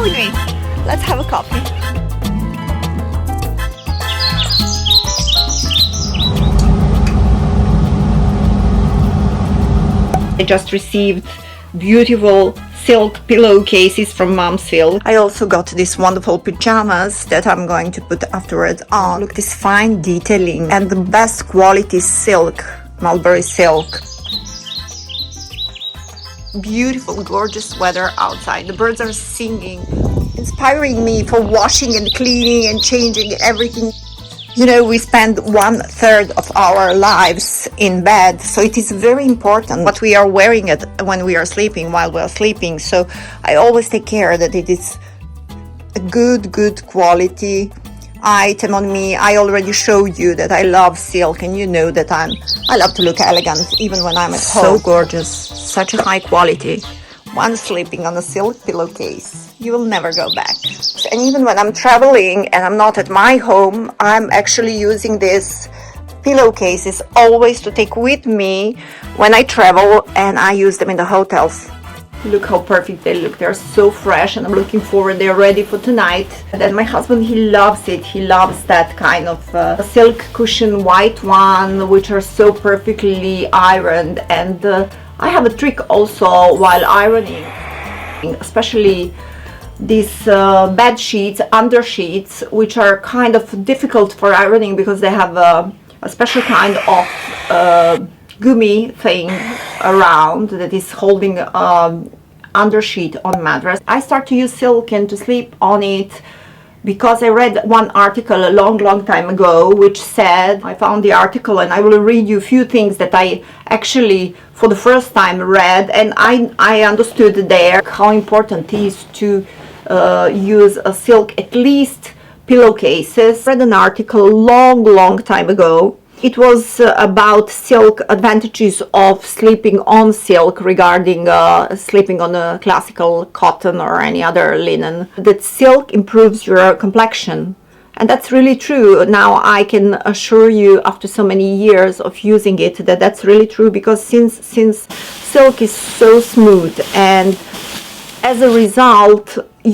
Come with me. Let's have a coffee. I just received beautiful silk pillowcases from Momsville. I also got these wonderful pajamas that I'm going to put afterwards on. Look, this fine detailing and the best quality silk, mulberry silk. Beautiful, gorgeous weather outside. The birds are singing, inspiring me for washing and cleaning and changing everything. You know, we spend 1/3 of our lives in bed, so it is very important what we are wearing it when we are sleeping, while we are sleeping. So I always take care that it is a good quality item on me. I already showed you that I love silk, and you know that I love to look elegant even when I'm at home. So gorgeous, such a high quality. Once sleeping on a silk pillowcase, you will never go back. And even when I'm traveling and I'm not at my home, I'm actually using these pillowcases always to take with me when I travel, and I use them in the hotels. Look how perfect they look. They're so fresh, and I'm looking forward. They're ready for tonight. And then my husband, he loves it. He loves that kind of silk cushion, white one, which are so perfectly ironed. And I have a trick also while ironing, especially these bed sheets, under sheets, which are kind of difficult for ironing because they have a special kind of gummy thing around that is holding under sheet on mattress. I start to use silk and to sleep on it because I read one article a long time ago which said, I found the article and I will read you a few things that I actually for the first time read, and I understood there how important it is to use a silk, at least pillowcases. I read an article long time ago. It was about silk, advantages of sleeping on silk regarding sleeping on a classical cotton or any other linen. That silk improves your complexion. And that's really true. Now I can assure you, after so many years of using it, that that's really true, because since silk is so smooth, and as a result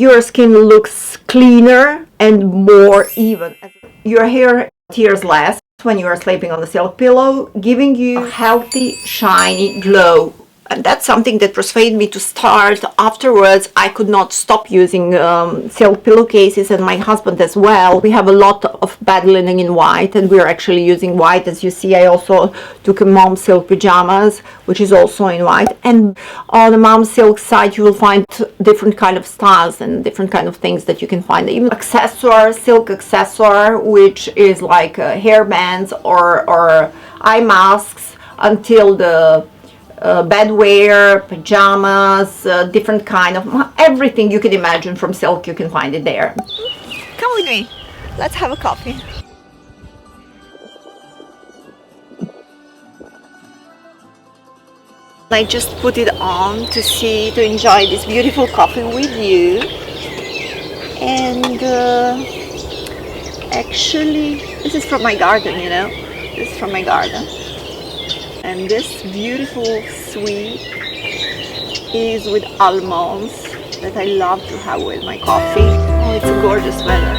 your skin looks cleaner and more even. Your hair tears less when you are sleeping on a silk pillow, giving you a healthy, shiny glow. And that's something that persuaded me to start. Afterwards, I could not stop using silk pillowcases, and my husband as well. We have a lot of bed linen in white, and we're actually using white. As you see, I also took a mom silk pajamas, which is also in white. And on the mom silk side, you will find different kind of styles and different kind of things that you can find. Even accessoire, silk accessoire, which is like hair bands or eye masks, until the bedwear, pajamas, different kind of everything you can imagine from silk, you can find it there. Come with me. Let's have a coffee. I just put it on to enjoy this beautiful coffee with you. And actually, this is from my garden, you know. This is from my garden. And this beautiful sweet is with almonds that I love to have with my coffee. Oh, it's a gorgeous weather.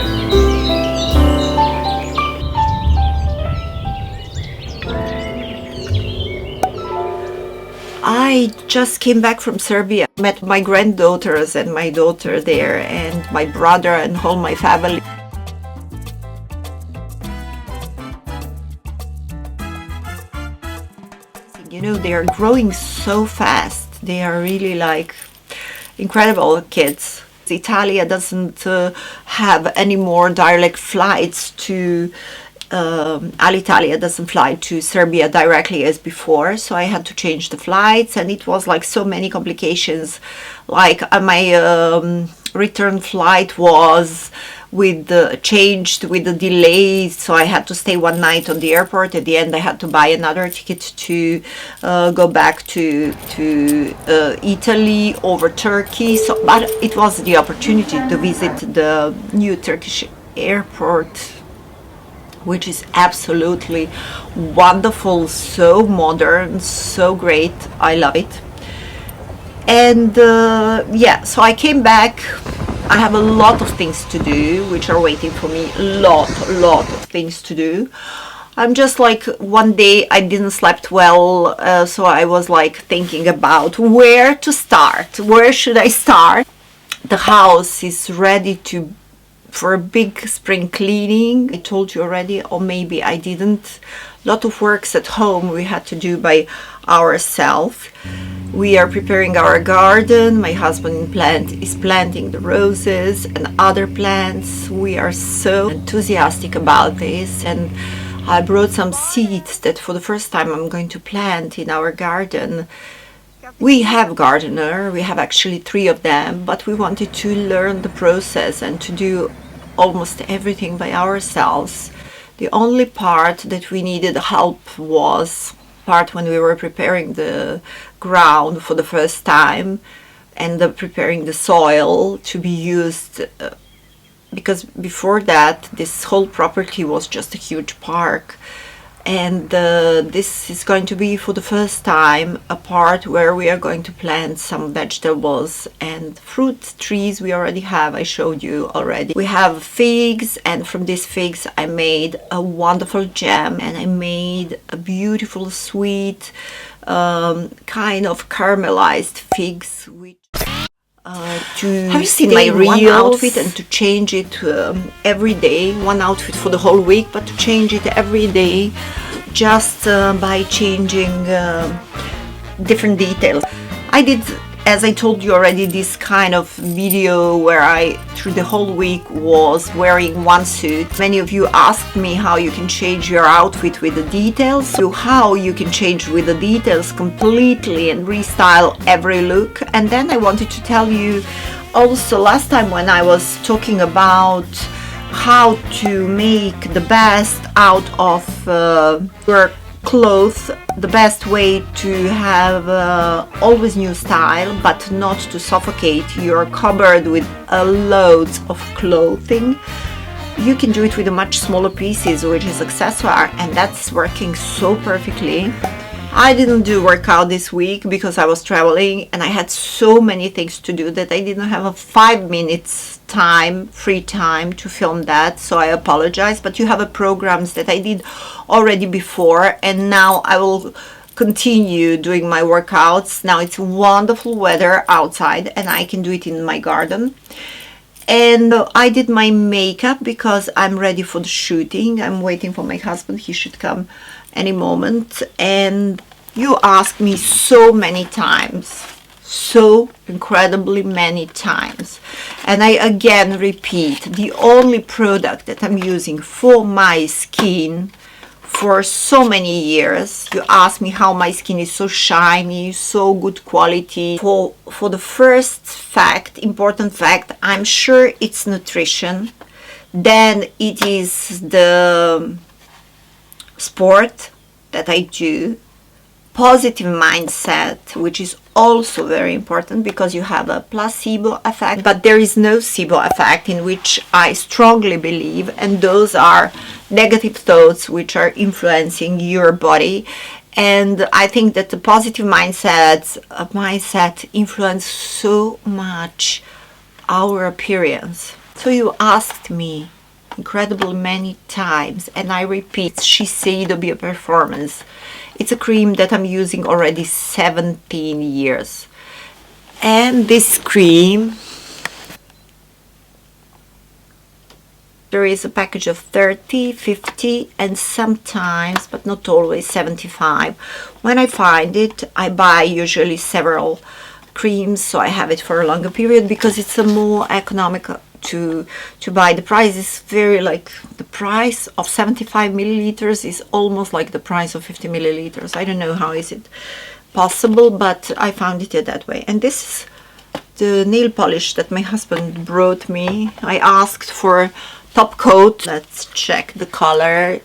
I just came back from Serbia. Met my granddaughters and my daughter there, and my brother and all my family. You know, they are growing so fast. They are really like incredible kids. Italia doesn't have any more direct flights to Alitalia doesn't fly to Serbia directly as before, so I had to change the flights, and it was like so many complications. Like my return flight was changed with the delay, so I had to stay one night on the airport. At the end I had to buy another ticket to go back to Italy over Turkey. So, but it was the opportunity to visit the new Turkish airport, which is absolutely wonderful, so modern, so great. I love it. And yeah, so I came back I have a lot of things to do which are waiting for me. Lot of things to do. I'm just like, one day I didn't slept well, so I was like thinking about where to start. Where should I start? The house is ready for a big spring cleaning. I told you already, or maybe I didn't. A lot of works at home we had to do by ourselves. We are preparing our garden. My husband is planting the roses and other plants. We are so enthusiastic about this, and I brought some seeds that for the first time I'm going to plant in our garden. We have gardener, we have actually 3 of them, but we wanted to learn the process and to do almost everything by ourselves. The only part that we needed help was part when we were preparing the ground for the first time and preparing the soil to be used, because before that this whole property was just a huge park. And this is going to be for the first time a part where we are going to plant some vegetables and fruit trees. We already have, I showed you already. We have figs, and from these figs I made a wonderful jam, and I made a beautiful sweet kind of caramelized figs, which have you seen my reels? One outfit and to change it every day, one outfit for the whole week, but to change it every day just by changing different details. I did, as I told you already, this kind of video where I through the whole week was wearing one suit. Many of you asked me how you can change your outfit with the details, so how you can change with the details completely and restyle every look. And then I wanted to tell you also, last time when I was talking about how to make the best out of your clothes, the best way to have always new style but not to suffocate your cupboard with loads of clothing. You can do it with a much smaller pieces, which is accessoire, and that's working so perfectly. I didn't do workout this week because I was traveling and I had so many things to do that I didn't have a 5 minutes free time to film that, so I apologize. But you have a programs that I did already before, and now I will continue doing my workouts. Now it's wonderful weather outside and I can do it in my garden. And I did my makeup because I'm ready for the shooting. I'm waiting for my husband, he should come any moment. And you asked me so many times, so incredibly many times, and I again repeat, the only product that I'm using for my skin for so many years. You ask me how my skin is so shiny, so good quality. For the first fact, important fact, I'm sure it's nutrition, then it is the sport that I do, positive mindset, which is also very important because you have a placebo effect, but there is no nocebo effect, in which I strongly believe, and those are negative thoughts which are influencing your body. And I think that the positive mindset influence so much our appearance. So you asked me incredibly many times, and I repeat, Shiseido Bio Performance. It's a cream that I'm using already 17 years. And this cream, there is a package of 30, 50, and sometimes, but not always, 75. When I find it, I buy usually several creams, so I have it for a longer period because it's a more economical to buy. The price is very, like, the price of 75 milliliters is almost like the price of 50 milliliters. I don't know how is it possible, but I found it that way. And this is the nail polish that my husband brought me. I asked for top coat. Let's check the color.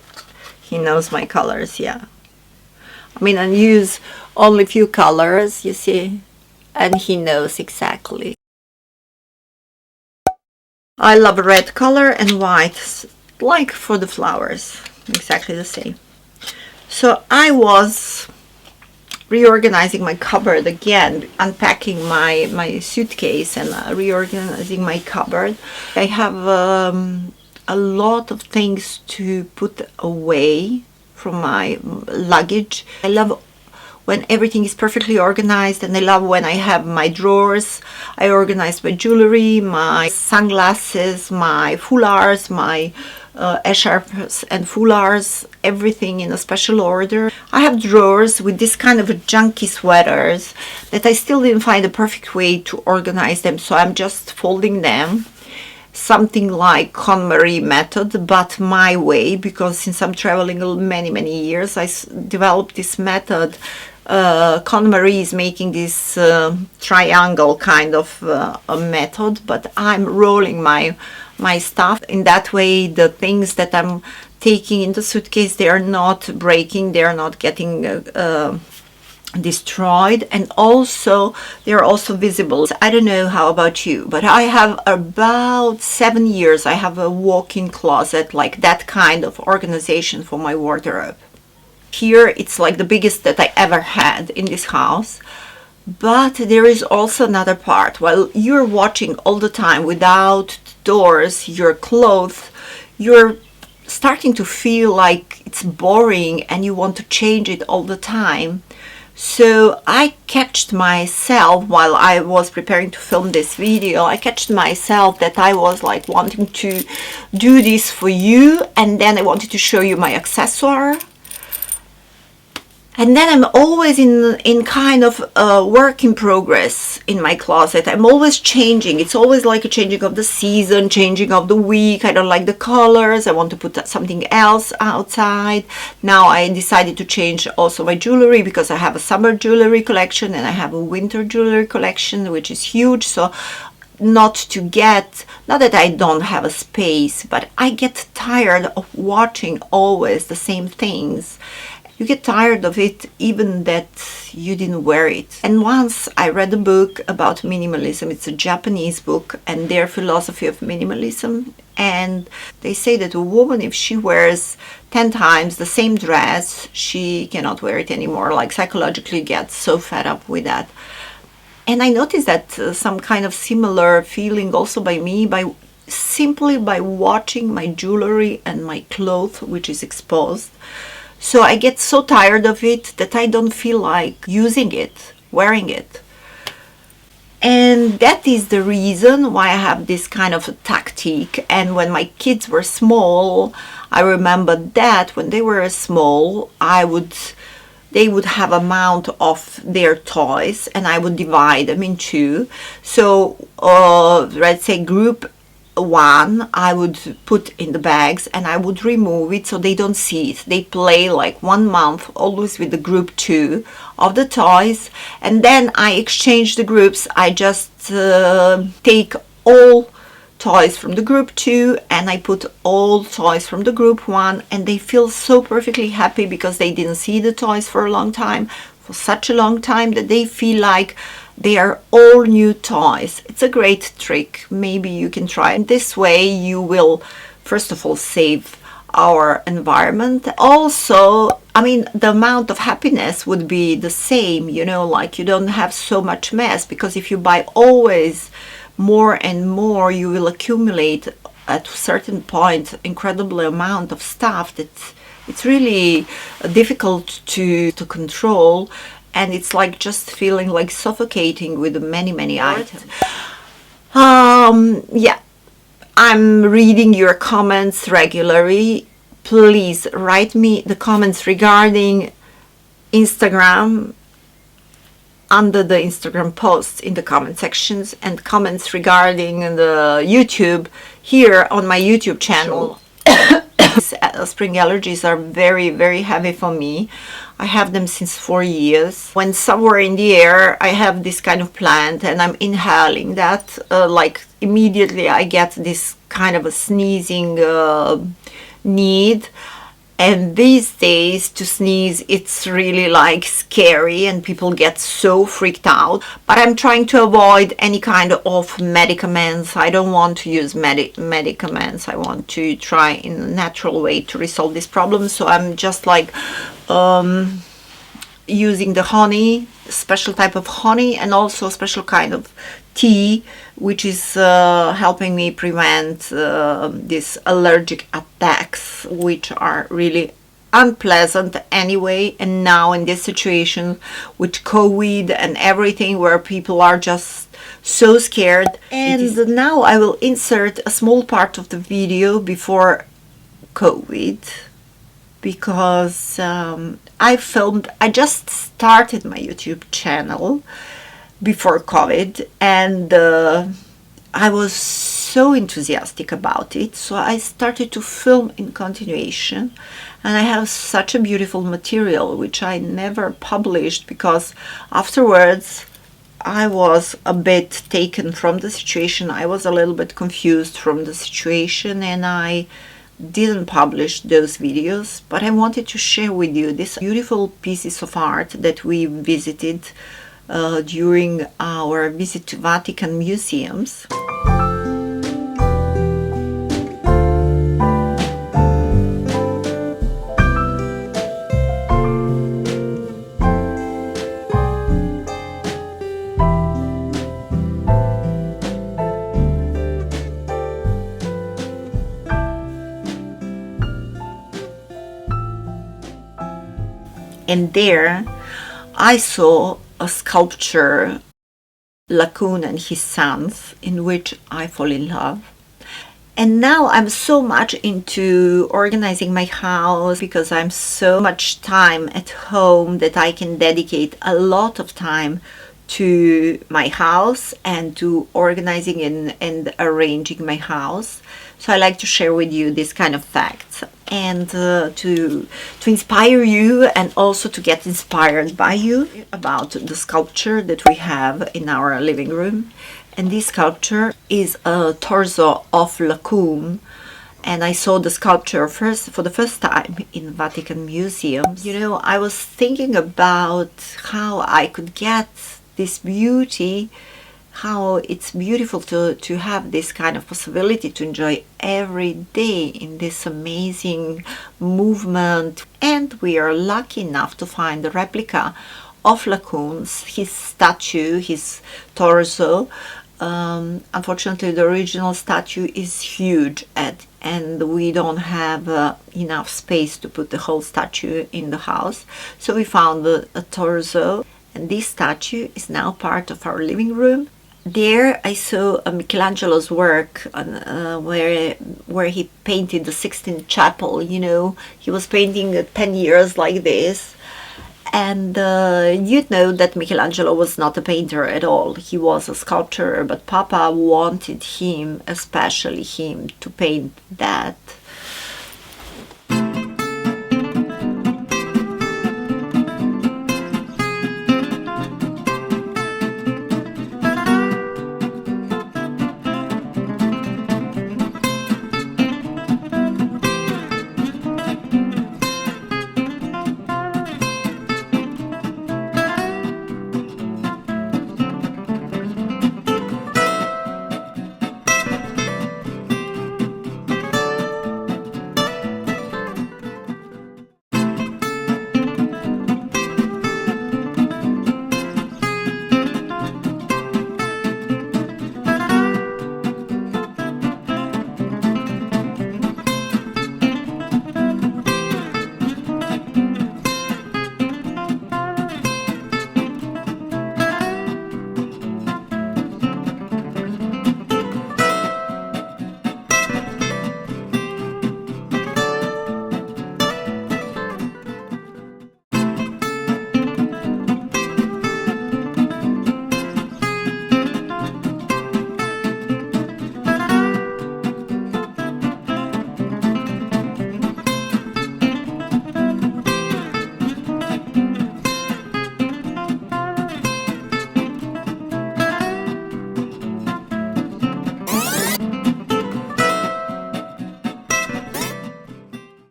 He knows my colors, yeah. I mean, I use only few colors, you see, and he knows exactly. I love red color and white, like for the flowers, exactly the same. So I was reorganizing my cupboard again, unpacking my suitcase and reorganizing my cupboard. I have a lot of things to put away from my luggage. I love when everything is perfectly organized, and I love when I have my drawers. I organize my jewelry, my sunglasses, my foulards, my echarpes and foulards, everything in a special order. I have drawers with this kind of junky sweaters that I still didn't find a perfect way to organize them, so I'm just folding them. Something like KonMari method, but my way, because since I'm traveling many years, I developed this method. KonMari is making this triangle kind of a method, but I'm rolling my stuff in that way. The things that I'm taking in the suitcase, they are not breaking, they are not getting destroyed, and also they're also visible. I don't know how about you, but I have about 7 years I have a walk-in closet, like that kind of organization for my wardrobe. Here it's like the biggest that I ever had in this house. But there is also another part. While you're watching all the time without doors your clothes, you're starting to feel like it's boring and you want to change it all the time. So I catched myself while I was preparing to film this video, I catched myself that I was like wanting to do this for you, and then I wanted to show you my accessoire. And then I'm always in kind of a work in progress in my closet. I'm always changing. It's always like a changing of the season, changing of the week. I don't like the colors. I want to put something else outside. Now I decided to change also my jewelry, because I have a summer jewelry collection and I have a winter jewelry collection, which is huge. So not that I don't have a space, but I get tired of watching always the same things. You get tired of it, even that you didn't wear it. And once I read a book about minimalism. It's a Japanese book, and their philosophy of minimalism. And they say that a woman, if she wears 10 times the same dress, she cannot wear it anymore. Like psychologically gets so fed up with that. And I noticed that some kind of similar feeling also by me, simply by watching my jewelry and my clothes, which is exposed. So I get so tired of it that I don't feel like using it, wearing it. And that is the reason why I have this kind of a tactic. And when my kids were small, I remember that when they were small, they would have amount of their toys, and I would divide them in two. So let's say group 1 I would put in the bags, and I would remove it so they don't see it. They play like 1 month always with the group 2 of the toys, and then I exchange the groups. I just take all toys from the group 2 and I put all toys from the group 1, and they feel so perfectly happy because they didn't see the toys for a long time, for such a long time, that they feel like they are all new toys. It's a great trick. Maybe you can try it. This way you will, first of all, save our environment. Also, I mean, the amount of happiness would be the same, like you don't have so much mess, because if you buy always more and more, you will accumulate at a certain point incredible amount of stuff that it's really difficult to control. And it's like just feeling like suffocating with many items. Yeah, I'm reading your comments regularly. Please write me the comments regarding Instagram under the Instagram posts in the comment sections, and comments regarding the YouTube here on my YouTube channel. Spring allergies are very heavy for me. I have them since 4 years. When somewhere in the air I have this kind of plant and I'm inhaling that, like immediately I get this kind of a sneezing need. And these days to sneeze, it's really like scary and people get so freaked out. But I'm trying to avoid any kind of medicaments. I don't want to use medicaments. I want to try in a natural way to resolve this problem. So I'm just like using the honey, special type of honey, and also a special kind of tea, which is helping me prevent these allergic attacks, which are really unpleasant anyway. And now in this situation with COVID and everything, where people are just so scared. And now I will insert a small part of the video before COVID, because I just started my YouTube channel before COVID, and I was so enthusiastic about it, so I started to film in continuation, and I have such a beautiful material which I never published, because afterwards I was a bit taken from the situation. I was a little bit confused from the situation, and I didn't publish those videos, but I wanted to share with you these beautiful pieces of art that we visited during our visit to Vatican museums. And there I saw a sculpture, Laocoon and his sons, in which I fall in love. And now I'm so much into organizing my house, because I'm so much time at home that I can dedicate a lot of time to my house and to organizing and arranging my house. So I like to share with you this kind of facts, and to inspire you, and also to get inspired by you about the sculpture that we have in our living room. And this sculpture is a torso of Laocoon, and I saw the sculpture for the first time in Vatican museums. You know, I was thinking about how I could get this beauty, how it's beautiful to have this kind of possibility to enjoy every day in this amazing movement. And we are lucky enough to find a replica of Laocoon's, his statue, his torso. Unfortunately, the original statue is huge, and we don't have enough space to put the whole statue in the house. So we found a torso, and this statue is now part of our living room. There I saw Michelangelo's work where he painted the Sixtine Chapel. You know, he was painting 10 years like this. And you know that Michelangelo was not a painter at all. He was a sculptor, but Papa wanted him, especially him, to paint that.